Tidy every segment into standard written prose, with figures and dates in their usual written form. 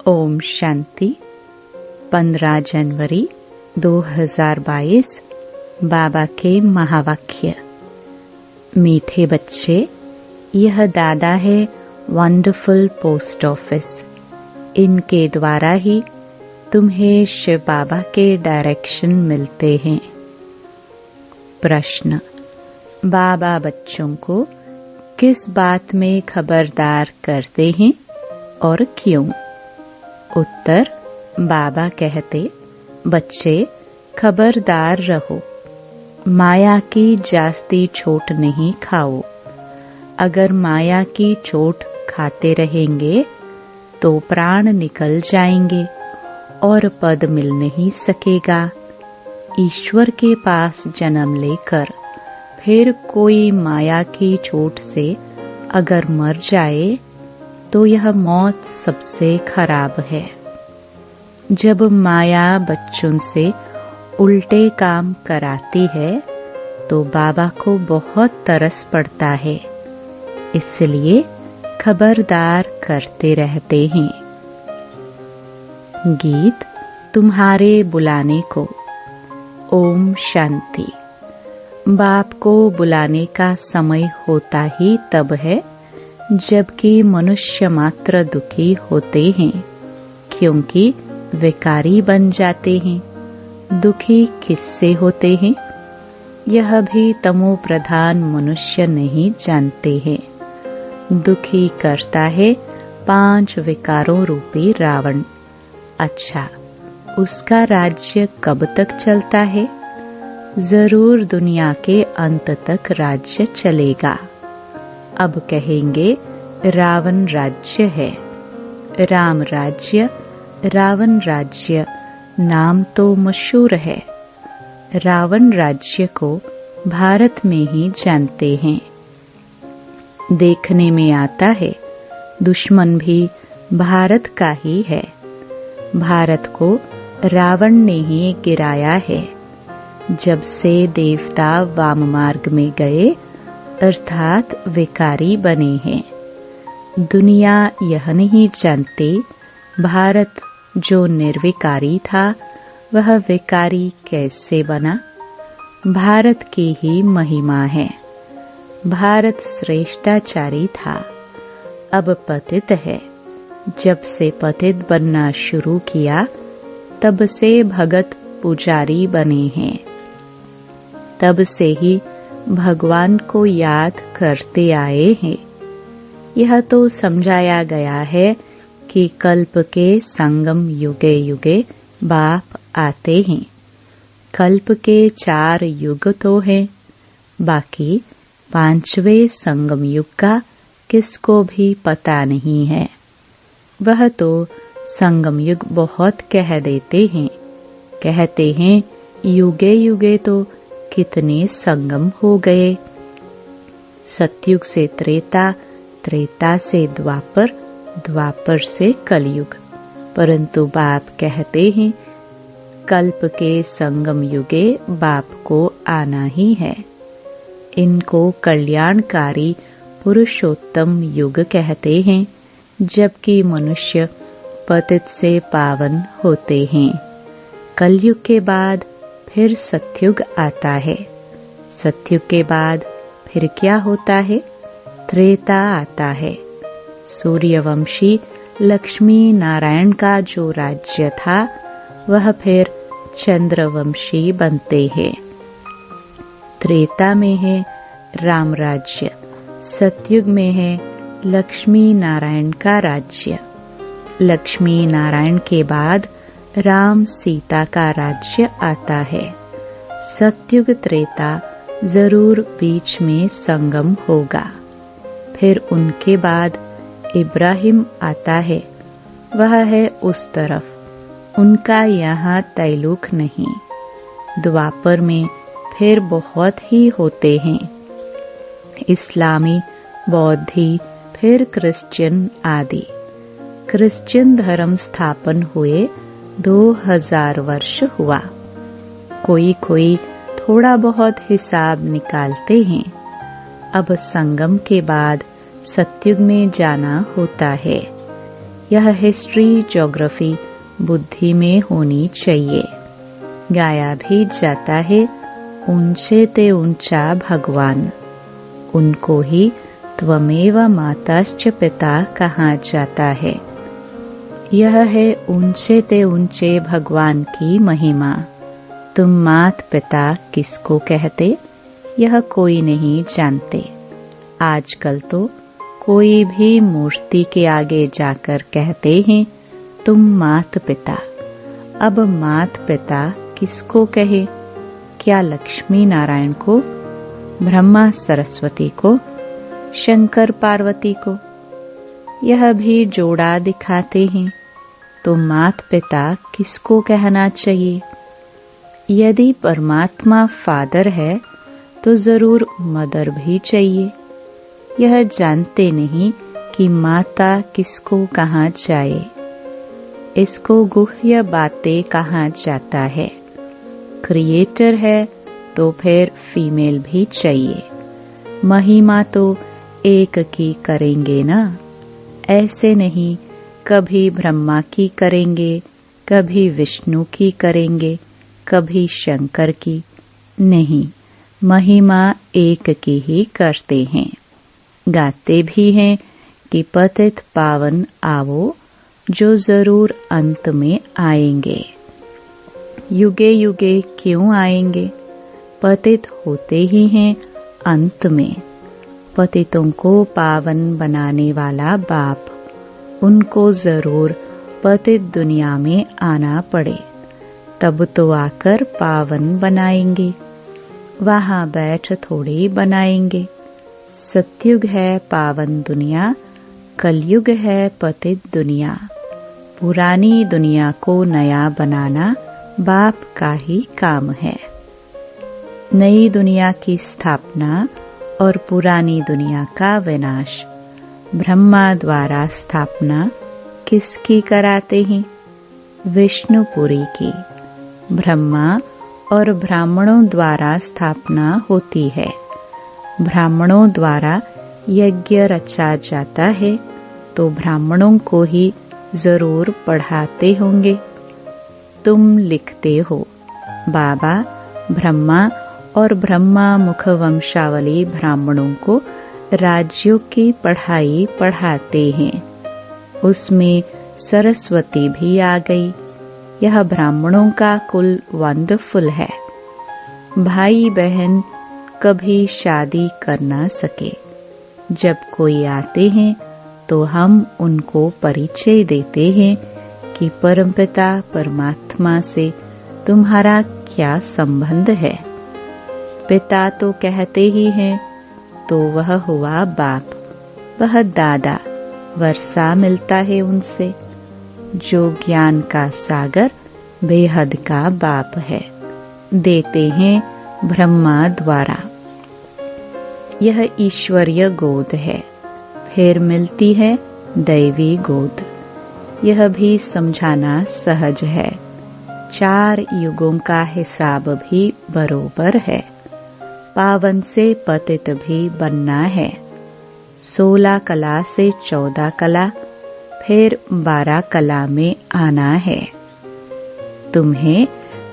ओम शांति। 15 जनवरी 2022 बाबा के महावाक्य। मीठे बच्चे, यह दादा है वंडरफुल पोस्ट ऑफिस। इनके द्वारा ही तुम्हें शिव बाबा के डायरेक्शन मिलते हैं। प्रश्न: बाबा बच्चों को किस बात में खबरदार करते हैं और क्यों? उत्तर: बाबा कहते, बच्चे खबरदार रहो, माया की जास्ती चोट नहीं खाओ। अगर माया की चोट खाते रहेंगे तो प्राण निकल जाएंगे और पद मिल नहीं सकेगा। ईश्वर के पास जन्म लेकर फिर कोई माया की चोट से अगर मर जाए तो यह मौत सबसे खराब है। जब माया बच्चों से उल्टे काम कराती है तो बाबा को बहुत तरस पड़ता है, इसलिए खबरदार करते रहते हैं। गीत तुम्हारे बुलाने को। ओम शांति। बाप को बुलाने का समय होता ही तब है जबकि मनुष्य मात्र दुखी होते हैं, क्योंकि विकारी बन जाते हैं। दुखी किससे होते हैं, यह भी तमो प्रधान मनुष्य नहीं जानते हैं। दुखी करता है 5 विकारों रूपी रावण। अच्छा, उसका राज्य कब तक चलता है? जरूर दुनिया के अंत तक राज्य चलेगा। अब कहेंगे रावण राज्य है। राम राज्य, रावण राज्य नाम तो मशहूर है। रावण राज्य को भारत में ही जानते हैं। देखने में आता है दुश्मन भी भारत का ही है। भारत को रावण ने ही गिराया है। जब से देवता वाम मार्ग में गए अर्थात विकारी बने हैं। दुनिया यह नहीं जानती भारत जो निर्विकारी था वह विकारी कैसे बना। भारत की ही महिमा है। भारत श्रेष्ठाचारी था, अब पतित है। जब से पतित बनना शुरू किया तब से भगत पुजारी बने हैं। तब से ही भगवान को याद करते आए हैं। यह तो समझाया गया है कि कल्प के संगम युगे युगे बाप आते हैं। कल्प के 4 युग तो हैं, बाकी 5वें संगम युग का किसको भी पता नहीं है। वह तो संगम युग बहुत कह देते हैं। कहते हैं युगे युगे तो कितने संगम हो गए। सतयुग से त्रेता, त्रेता से द्वापर, द्वापर से कलयुग। परंतु बाप कहते हैं कल्प के संगम युगे बाप को आना ही है। इनको कल्याणकारी पुरुषोत्तम युग कहते हैं, जबकि मनुष्य पतित से पावन होते हैं। कलयुग के बाद फिर सतयुग आता है। सतयुग के बाद फिर क्या होता है? त्रेता आता है। सूर्यवंशी लक्ष्मी नारायण का जो राज्य था वह फिर चंद्रवंशी बनते हैं। त्रेता में है राम राज्य, सतयुग में है लक्ष्मी नारायण का राज्य। लक्ष्मी नारायण के बाद राम सीता का राज्य आता है। सतयुग त्रेता जरूर बीच में संगम होगा। फिर उनके बाद इब्राहिम आता है, वह है उस तरफ, उनका यहाँ तैलुक नहीं। द्वापर में फिर बहुत ही होते हैं। इस्लामी, बौद्धि, फिर क्रिश्चियन आदि। क्रिश्चियन धर्म स्थापन हुए 2000 वर्ष हुआ। कोई कोई थोड़ा बहुत हिसाब निकालते हैं। अब संगम के बाद सतयुग में जाना होता है। यह हिस्ट्री ज्योग्राफी बुद्धि में होनी चाहिए। गाया भी जाता है ऊंचे ते ऊंचा भगवान, उनको ही त्वमेव माताश्च पिता कहा जाता है। यह है ऊंचे ते ऊंचे भगवान की महिमा। तुम मात पिता किसको कहते, यह कोई नहीं जानते। आजकल तो कोई भी मूर्ति के आगे जाकर कहते हैं तुम मात पिता। अब मात पिता किसको कहे? क्या लक्ष्मी नारायण को, ब्रह्मा सरस्वती को, शंकर पार्वती को? यह भी जोड़ा दिखाते हैं। तो मात पिता किसको कहना चाहिए? यदि परमात्मा फादर है तो जरूर मदर भी चाहिए। यह जानते नहीं कि माता किसको कहा जाए। इसको गुह्य बातें कहा जाता है। क्रिएटर है तो फिर फीमेल भी चाहिए। महिमा तो एक की करेंगे ना, ऐसे नहीं कभी ब्रह्मा की करेंगे, कभी विष्णु की करेंगे, कभी शंकर की। नहीं, महिमा एक की ही करते हैं। गाते भी हैं कि पतित पावन आवो, जो जरूर अंत में आएंगे। युगे युगे क्यों आएंगे? पतित होते ही हैं अंत में। पतितों को पावन बनाने वाला बाप, उनको जरूर पतित दुनिया में आना पड़े, तब तो आकर पावन बनाएंगे। वहां बैठ थोड़ी बनाएंगे। सतयुग है पावन दुनिया, कलयुग है पतित दुनिया। पुरानी दुनिया को नया बनाना बाप का ही काम है। नई दुनिया की स्थापना और पुरानी दुनिया का विनाश ब्रह्मा द्वारा स्थापना किसकी कराते हैं? विष्णुपुरी की। ब्रह्मा और ब्राह्मणों द्वारा स्थापना होती है। ब्राह्मणों द्वारा यज्ञ रचा जाता है तो ब्राह्मणों को ही जरूर पढ़ाते होंगे। तुम लिखते हो बाबा ब्रह्मा और ब्रह्मा मुख वंशावली ब्राह्मणों को राज्यों की पढ़ाई पढ़ाते हैं। उसमें सरस्वती भी आ गई। यह ब्राह्मणों का कुल वंडरफुल है। भाई बहन कभी शादी कर ना सके। जब कोई आते हैं तो हम उनको परिचय देते हैं कि परमपिता परमात्मा से तुम्हारा क्या संबंध है। पिता तो कहते ही हैं, तो वह हुआ बाप, वह दादा। वर्षा मिलता है उनसे, जो ज्ञान का सागर बेहद का बाप है। देते हैं ब्रह्मा द्वारा। यह ईश्वरीय गोद है। फिर मिलती है दैवी गोद। यह भी समझाना सहज है। 4 युगों का हिसाब भी बरोबर है। पावन से पतित भी बनना है। 16 कला से 14 कला, फिर 12 कला में आना है। तुम्हें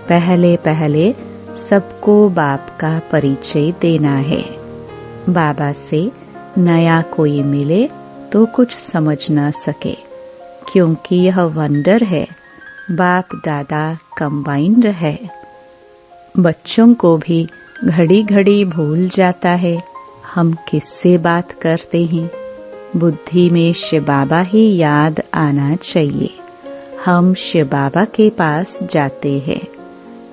पहले पहले सबको बाप का परिचय देना है। बाबा से नया कोई मिले तो कुछ समझ न सके, क्योंकि यह वंडर है। बाप दादा कंबाइंड है। बच्चों को भी घड़ी घड़ी भूल जाता है हम किससे बात करते हैं। बुद्धि में शिव बाबा ही याद आना चाहिए। हम शिव बाबा के पास जाते हैं।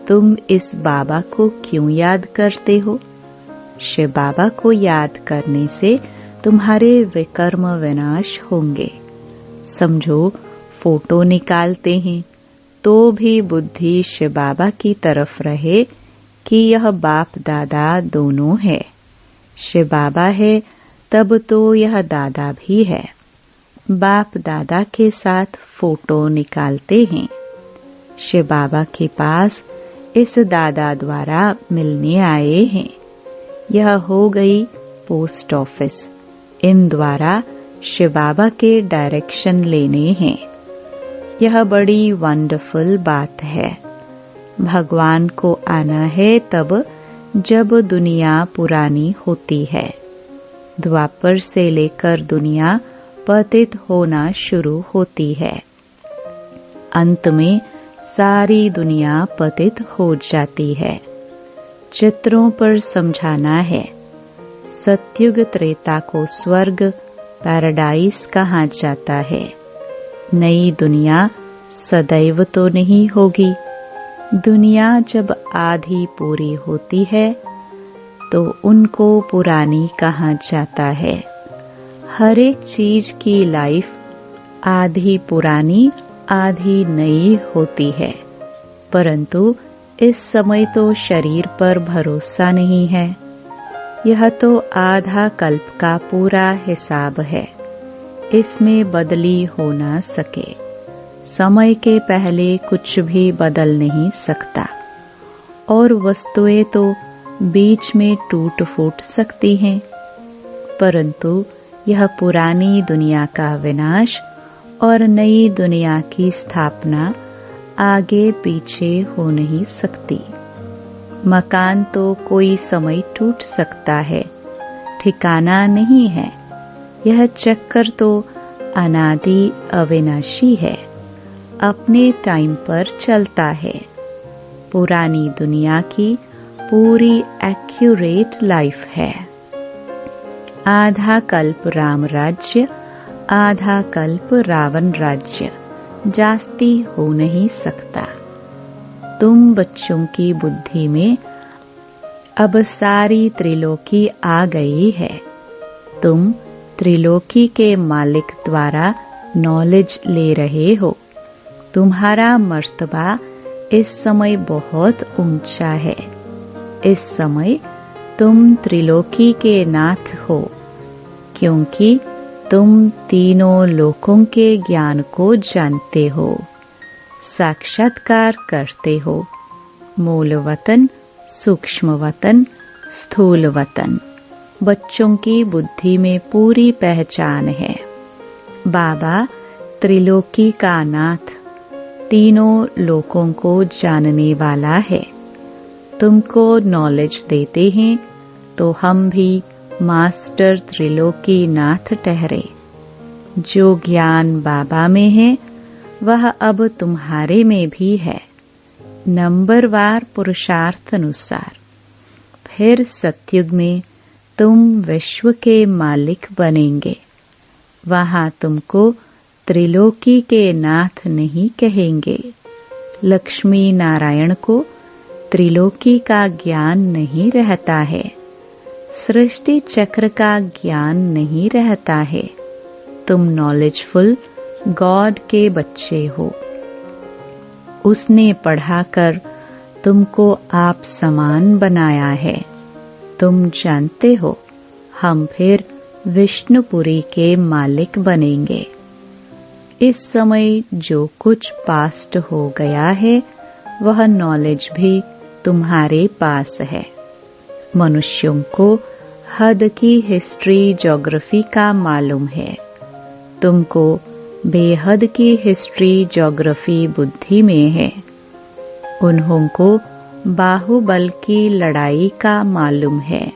तुम इस बाबा को क्यों याद करते हो? शिव बाबा को याद करने से तुम्हारे विकर्म विनाश होंगे। समझो फोटो निकालते हैं तो भी बुद्धि शिव बाबा की तरफ रहे कि यह बाप दादा दोनों है। शिव बाबा है तब तो यह दादा भी है। बाप दादा के साथ फोटो निकालते हैं। शिव बाबा के पास इस दादा द्वारा मिलने आए हैं। यह हो गई पोस्ट ऑफिस। इन द्वारा शिव बाबा के डायरेक्शन लेने हैं। यह बड़ी वंडरफुल बात है। भगवान को आना है तब जब दुनिया पुरानी होती है। द्वापर से लेकर दुनिया पतित होना शुरू होती है। अंत में सारी दुनिया पतित हो जाती है। चित्रों पर समझाना है। सतयुग त्रेता को स्वर्ग पैराडाइज कहा जाता है। नई दुनिया सदैव तो नहीं होगी। दुनिया जब आधी पूरी होती है तो उनको पुरानी कहा जाता है। हर एक चीज की लाइफ आधी पुरानी आधी नई होती है, परंतु इस समय तो शरीर पर भरोसा नहीं है। यह तो आधा कल्प का पूरा हिसाब है। इसमें बदली हो ना सके। समय के पहले कुछ भी बदल नहीं सकता और वस्तुएं तो बीच में टूट फूट सकती हैं, परंतु यह पुरानी दुनिया का विनाश और नई दुनिया की स्थापना आगे पीछे हो नहीं सकती। मकान तो कोई समय टूट सकता है, ठिकाना नहीं है। यह चक्कर तो अनादि अविनाशी है, अपने टाइम पर चलता है। पुरानी दुनिया की पूरी एक्यूरेट लाइफ है। आधा कल्प राम राज्य, आधा कल्प रावण राज्य जास्ती हो नहीं सकता। तुम बच्चों की बुद्धि में अब सारी त्रिलोकी आ गई है। तुम त्रिलोकी के मालिक द्वारा नॉलेज ले रहे हो। तुम्हारा मर्तबा इस समय बहुत ऊंचा है। इस समय तुम त्रिलोकी के नाथ हो, क्योंकि तुम तीनों लोकों के ज्ञान को जानते हो, साक्षात्कार करते हो। मूल वतन, सूक्ष्म वतन, स्थूल वतन बच्चों की बुद्धि में पूरी पहचान है। बाबा त्रिलोकी का नाथ, तीनों लोकों को जानने वाला है। तुमको नॉलेज देते हैं तो हम भी मास्टर त्रिलोकी नाथ ठहरे। जो ज्ञान बाबा में है वह अब तुम्हारे में भी है, नंबरवार पुरुषार्थ अनुसार। फिर सतयुग में तुम विश्व के मालिक बनेंगे। वहां तुमको त्रिलोकी के नाथ नहीं कहेंगे। लक्ष्मी नारायण को त्रिलोकी का ज्ञान नहीं रहता है, सृष्टि चक्र का ज्ञान नहीं रहता है। तुम नॉलेजफुल गॉड के बच्चे हो। उसने पढ़ाकर तुमको आप समान बनाया है। तुम जानते हो हम फिर विष्णुपुरी के मालिक बनेंगे। इस समय जो कुछ पास्ट हो गया है वह नॉलेज भी तुम्हारे पास है। मनुष्यों को हद की हिस्ट्री ज्योग्राफी का मालूम है। तुमको बेहद की हिस्ट्री ज्योग्राफी बुद्धि में है। उन्हों को बाहुबल की लड़ाई का मालूम है।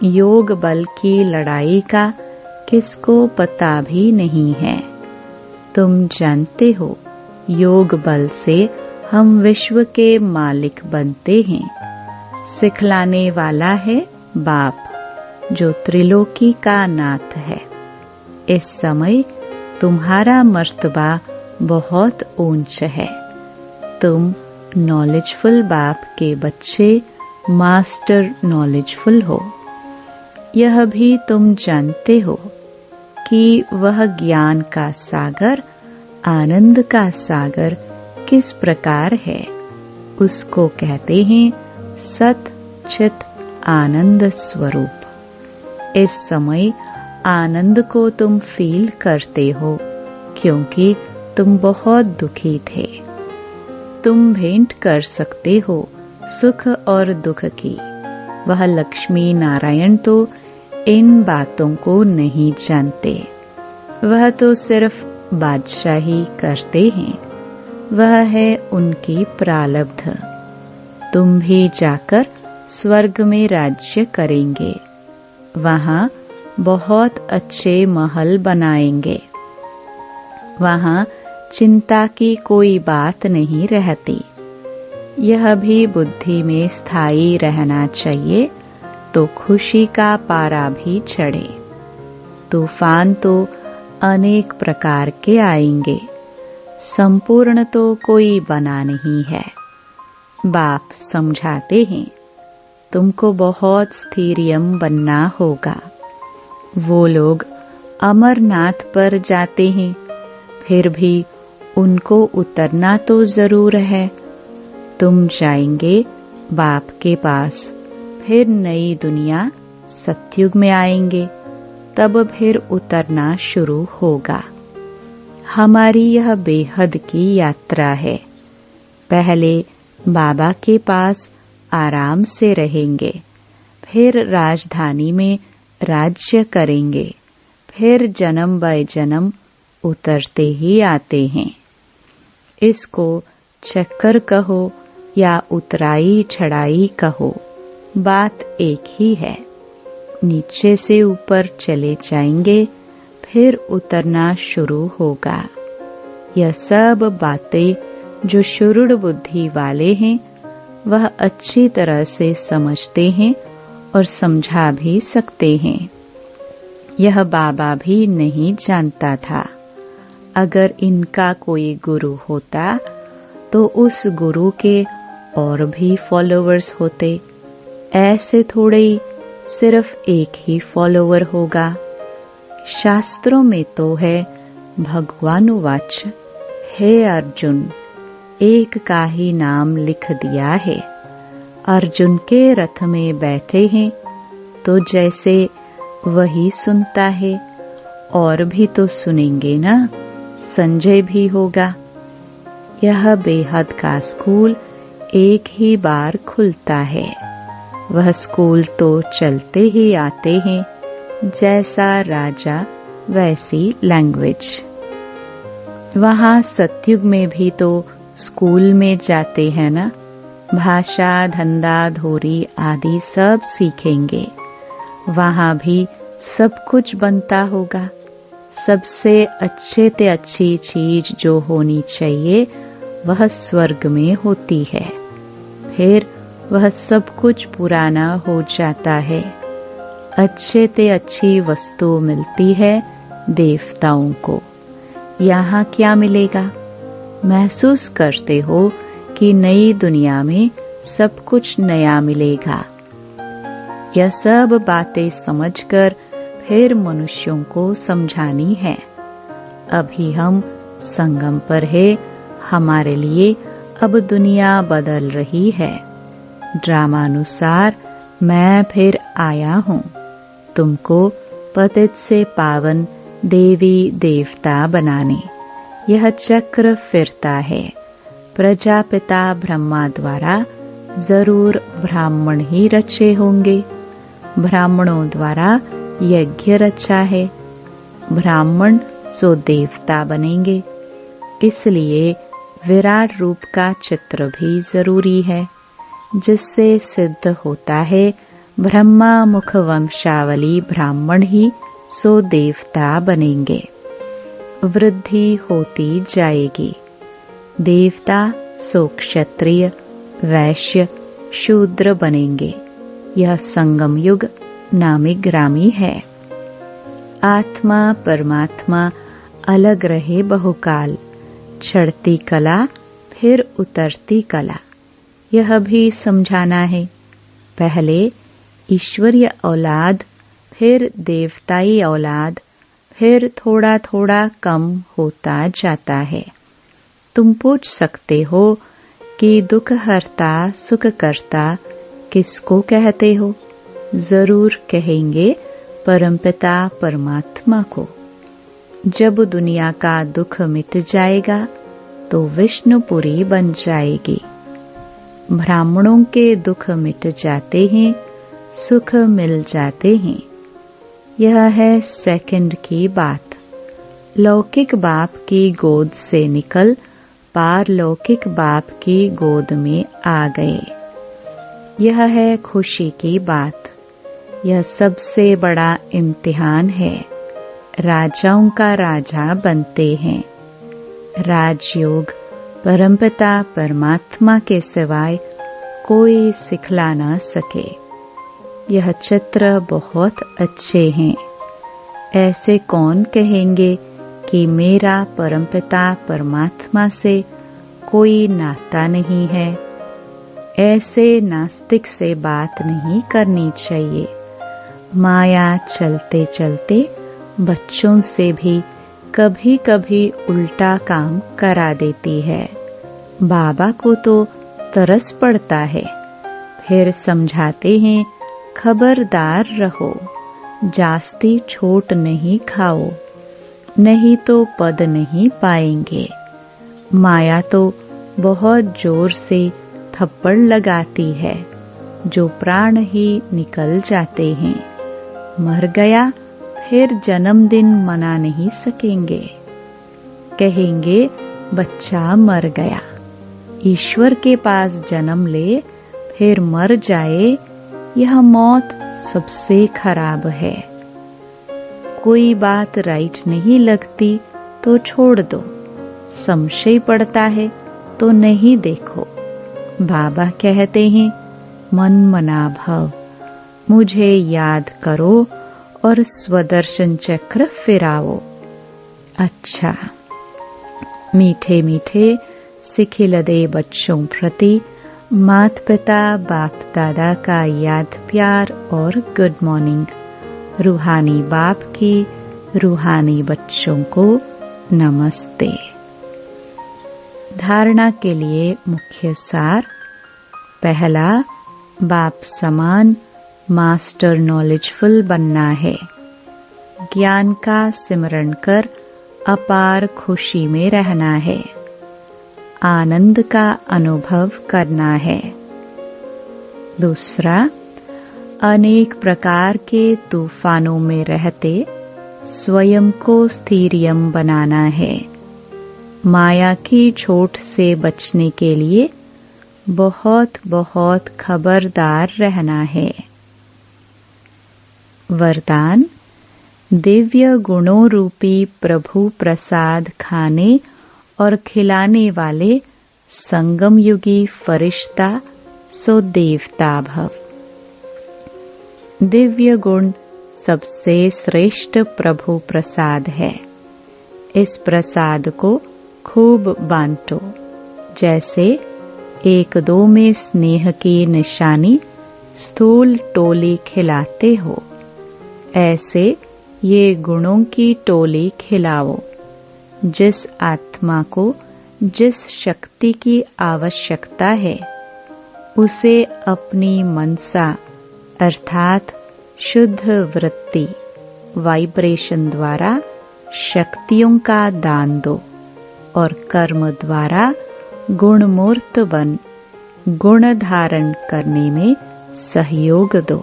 योग बल की लड़ाई का किसको पता भी नहीं है। तुम जानते हो योग बल से हम विश्व के मालिक बनते हैं। सिखलाने वाला है बाप, जो त्रिलोकी का नाथ है। इस समय तुम्हारा मर्तबा बहुत ऊंच है। तुम नॉलेजफुल बाप के बच्चे, मास्टर नॉलेजफुल हो। यह भी तुम जानते हो कि वह ज्ञान का सागर, आनंद का सागर किस प्रकार है। उसको कहते हैं सत चित आनंद स्वरूप। इस समय आनंद को तुम फील करते हो, क्योंकि तुम बहुत दुखी थे। तुम भेंट कर सकते हो सुख और दुख की। वह लक्ष्मी नारायण तो इन बातों को नहीं जानते। वह तो सिर्फ बादशाही करते हैं, वह है उनकी प्रारब्ध। तुम भी जाकर स्वर्ग में राज्य करेंगे, वहाँ बहुत अच्छे महल बनाएंगे, वहाँ चिंता की कोई बात नहीं रहती। यह भी बुद्धि में स्थायी रहना चाहिए, तो खुशी का पारा भी चढ़े। तूफान तो अनेक प्रकार के आएंगे, संपूर्ण तो कोई बना नहीं है। बाप समझाते हैं, तुमको बहुत स्थिरियम बनना होगा। वो लोग अमरनाथ पर जाते हैं, फिर भी उनको उतरना तो जरूर है। तुम जाएंगे बाप के पास, फिर नई दुनिया सतयुग में आएंगे, तब फिर उतरना शुरू होगा। हमारी यह बेहद की यात्रा है। पहले बाबा के पास आराम से रहेंगे, फिर राजधानी में राज्य करेंगे, फिर जन्म बाय जन्म उतरते ही आते हैं। इसको चक्कर कहो या उतराई चढ़ाई कहो, बात एक ही है। नीचे से ऊपर चले जाएंगे, फिर उतरना शुरू होगा। यह सब बातें जो शुरुड़ बुद्धि वाले हैं, वह अच्छी तरह से समझते हैं और समझा भी सकते हैं। यह बाबा भी नहीं जानता था। अगर इनका कोई गुरु होता तो उस गुरु के और भी फॉलोअर्स होते। ऐसे थोड़े ही सिर्फ एक ही फॉलोअर होगा। शास्त्रों में तो है भगवानुवाच, हे अर्जुन, एक का ही नाम लिख दिया है। अर्जुन के रथ में बैठे हैं, तो जैसे वही सुनता है और भी तो सुनेंगे ना, संजय भी होगा। यह बेहद का स्कूल एक ही बार खुलता है। वह स्कूल तो चलते ही आते हैं, जैसा राजा वैसी लैंग्वेज। वहाँ सतयुग में भी तो स्कूल में जाते हैं ना, भाषा, धंधा, धोरी आदि सब सीखेंगे। वहाँ भी सब कुछ बनता होगा। सबसे अच्छे से अच्छी चीज जो होनी चाहिए वह स्वर्ग में होती है। फिर वह सब कुछ पुराना हो जाता है। अच्छे से अच्छी वस्तु मिलती है देवताओं को। यहाँ क्या मिलेगा? महसूस करते हो कि नई दुनिया में सब कुछ नया मिलेगा। यह सब बातें समझकर फिर मनुष्यों को समझानी है। अभी हम संगम पर है, हमारे लिए अब दुनिया बदल रही है। ड्रामानुसार मैं फिर आया हूँ तुमको पतित से पावन देवी देवता बनाने। यह चक्र फिरता है। प्रजापिता ब्रह्मा द्वारा जरूर ब्राह्मण ही रचे होंगे। ब्राह्मणों द्वारा यज्ञ रचा है। ब्राह्मण सो देवता बनेंगे। इसलिए विराट रूप का चित्र भी जरूरी है, जिससे सिद्ध होता है ब्रह्मा मुख वंशावली ब्राह्मण ही सो देवता बनेंगे। वृद्धि होती जाएगी। देवता सो क्षत्रिय, वैश्य, शूद्र बनेंगे। यह संगम युग नामी ग्रामी है। आत्मा परमात्मा अलग रहे बहुकाल। चढ़ती कला फिर उतरती कला, यह भी समझाना है। पहले ईश्वरीय औलाद, फिर देवताई औलाद, फिर थोड़ा थोड़ा कम होता जाता है। तुम पूछ सकते हो कि दुख हरता सुख करता किसको कहते हो? जरूर कहेंगे परमपिता परमात्मा को। जब दुनिया का दुख मिट जाएगा तो विष्णुपुरी बन जाएगी। ब्राह्मणों के दुख मिट जाते हैं, सुख मिल जाते हैं। यह है सेकंड की बात। लौकिक बाप की गोद से निकल पारलौकिक बाप की गोद में आ गए। यह है खुशी की बात। यह सबसे बड़ा इम्तिहान है। राजाओं का राजा बनते हैं। राजयोग परमपिता परमात्मा के सिवाय कोई सिखला न सके। यह चित्र बहुत अच्छे हैं। ऐसे कौन कहेंगे कि मेरा परमपिता परमात्मा से कोई नाता नहीं है। ऐसे नास्तिक से बात नहीं करनी चाहिए। माया चलते चलते बच्चों से भी कभी कभी उल्टा काम करा देती है। बाबा को तो तरस पड़ता है, फिर समझाते हैं खबरदार रहो, जास्ती छोट नहीं खाओ, नहीं तो पद नहीं पाएंगे। माया तो बहुत जोर से थप्पड़ लगाती है, जो प्राण ही निकल जाते हैं। मर गया फिर जन्मदिन मना नहीं सकेंगे। कहेंगे बच्चा मर गया। ईश्वर के पास जन्म ले फिर मर जाए, यह मौत सबसे खराब है। कोई बात राइट नहीं लगती तो छोड़ दो, संशय पड़ता है तो नहीं देखो। बाबा कहते हैं मन मना भव, मुझे याद करो और स्वदर्शन चक्र फिराओ। अच्छा, मीठे मीठे सिखिलदे बच्चों प्रति माता पिता बाप दादा का याद प्यार और गुड मॉर्निंग। रूहानी बाप की रूहानी बच्चों को नमस्ते। धारणा के लिए मुख्य सार। पहला, बाप समान मास्टर नॉलेजफुल बनना है। ज्ञान का सिमरण कर अपार खुशी में रहना है। आनंद का अनुभव करना है। दूसरा, अनेक प्रकार के तूफानों में रहते स्वयं को स्थिरियम बनाना है। माया की चोट से बचने के लिए बहुत बहुत खबरदार रहना है। वरदान, दिव्य गुणों रूपी प्रभु प्रसाद खाने और खिलाने वाले संगम युगी फरिश्ता सो देवता भव। दिव्य गुण सबसे श्रेष्ठ प्रभु प्रसाद है। इस प्रसाद को खूब बांटो। जैसे एक दो में स्नेह की निशानी स्थूल टोली खिलाते हो, ऐसे ये गुणों की टोली खिलाओ। जिस आत्मा को जिस शक्ति की आवश्यकता है, उसे अपनी मनसा अर्थात शुद्ध वृत्ति वाइब्रेशन द्वारा शक्तियों का दान दो और कर्म द्वारा गुणमूर्त बन गुण धारण करने में सहयोग दो।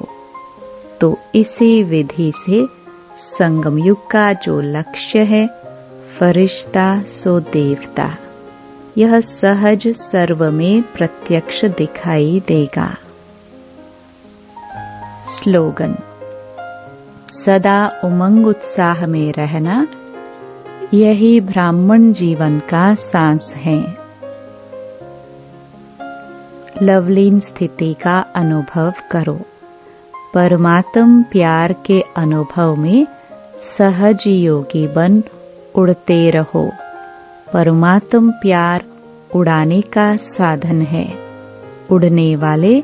तो इसी विधि से संगम युग का जो लक्ष्य है, फरिश्ता सो देवता, यह सहज सर्व में प्रत्यक्ष दिखाई देगा। स्लोगन, सदा उमंग उत्साह में रहना, यही ब्राह्मण जीवन का सांस है। लवलीन स्थिति का अनुभव करो। परमात्म प्यार के अनुभव में सहज योगी बन उड़ते रहो। परमात्म प्यार उड़ाने का साधन है। उड़ने वाले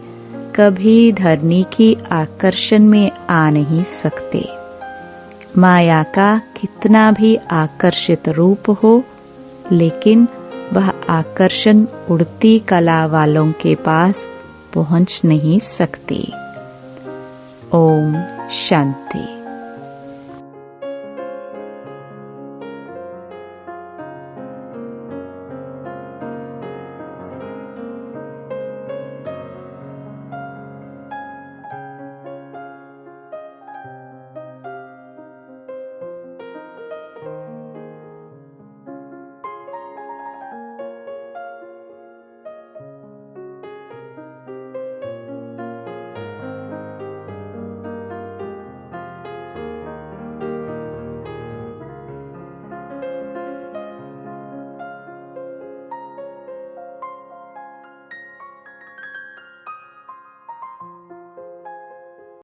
कभी धरनी की आकर्षण में आ नहीं सकते। माया का कितना भी आकर्षित रूप हो, लेकिन वह आकर्षण उड़ती कला वालों के पास पहुंच नहीं सकती। ओम शांति।